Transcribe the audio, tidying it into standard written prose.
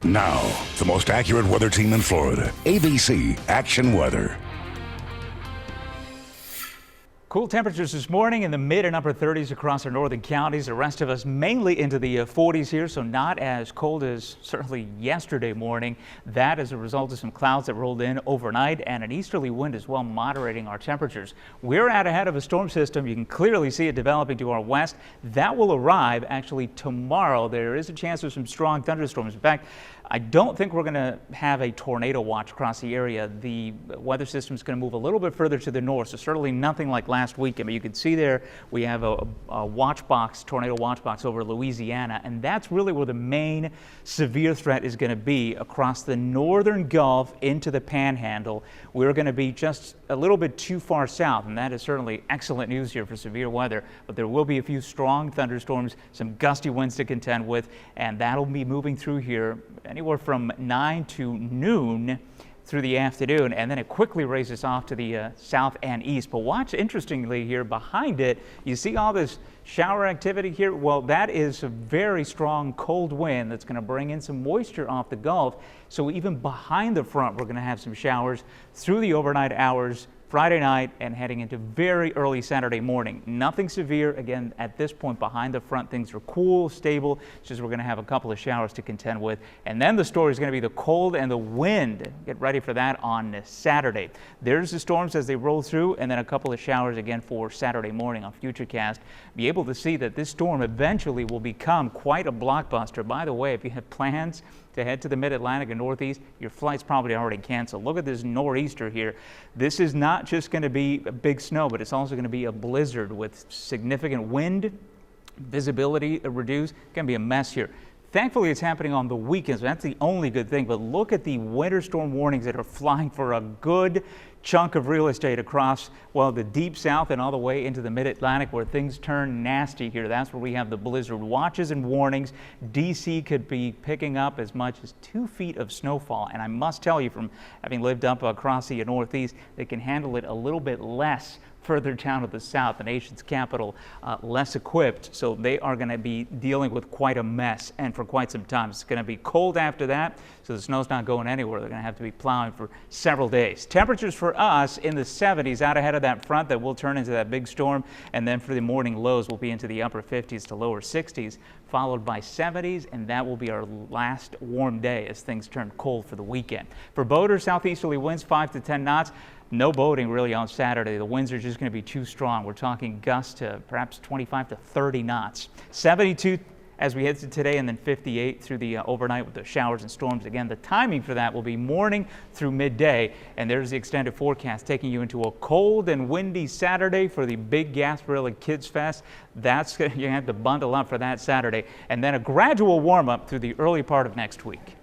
Now, the most accurate weather team in Florida, ABC Action Weather. Cool temperatures this morning in the mid and upper 30s across our northern counties. The rest of us mainly into the 40s here, so not as cold as certainly yesterday morning. That as a result of some clouds that rolled in overnight and an easterly wind as well moderating our temperatures. We're out ahead of a storm system. You can clearly see it developing to our west. That will arrive actually tomorrow. There is a chance of some strong thunderstorms. In fact, I don't think we're going to have a tornado watch across the area. The weather system is going to move a little bit further to the north, so certainly nothing like last weekend. But you can see there we have a watch box, tornado watch box over Louisiana, and that's really where the main severe threat is going to be across the northern Gulf into the Panhandle. We're going to be just a little bit too far south, and that is certainly excellent news here for severe weather. But there will be a few strong thunderstorms, some gusty winds to contend with, and that'll be moving through here anywhere from 9 to noon through the afternoon, and then it quickly raises off to the south and east. But watch, interestingly, here behind it, you see all this shower activity here. Well, that is a very strong cold wind that's going to bring in some moisture off the Gulf. So even behind the front, we're going to have some showers through the overnight hours Friday night and heading into very early Saturday morning. Nothing severe. Again, at this point behind the front, things are cool, stable. It's just we're going to have a couple of showers to contend with. And then the story is going to be the cold and the wind. Get ready for that on Saturday. There's the storms as they roll through, and then a couple of showers again for Saturday morning on Futurecast. Be able to see that this storm eventually will become quite a blockbuster. By the way, if you have plans to head to the mid-Atlantic and Northeast, your flight's probably already canceled. Look at this nor'easter here. This is not just going to be big snow, but it's also going to be a blizzard with significant wind, visibility reduced. It's going to be a mess here. Thankfully, it's happening on the weekends. That's the only good thing. But look at the winter storm warnings that are flying for a good chunk of real estate across, well, the deep south and all the way into the mid-Atlantic where things turn nasty here. That's where we have the blizzard watches and warnings. D.C. could be picking up as much as 2 feet of snowfall. And I must tell you, from having lived up across the Northeast, they can handle it a little bit less further down to the south, the nation's capital, less equipped. So they are going to be dealing with quite a mess and for quite some time. It's going to be cold after that, so the snow's not going anywhere. They're going to have to be plowing for several days. Temperatures for us in the 70s out ahead of that front that will turn into that big storm, and then for the morning lows will be into the upper 50s to lower 60s, followed by 70s, and that will be our last warm day as things turn cold for the weekend. For boaters, southeasterly winds 5 to 10 knots. No boating really on Saturday. The winds are just going to be too strong. We're talking gusts to perhaps 25 to 30 knots. 72 as we head to today, and then 58 through the overnight with the showers and storms. Again, the timing for that will be morning through midday, and there's the extended forecast taking you into a cold and windy Saturday for the big Gasparilla Kids Fest. That's you're going to have to bundle up for that Saturday, and then a gradual warm up through the early part of next week.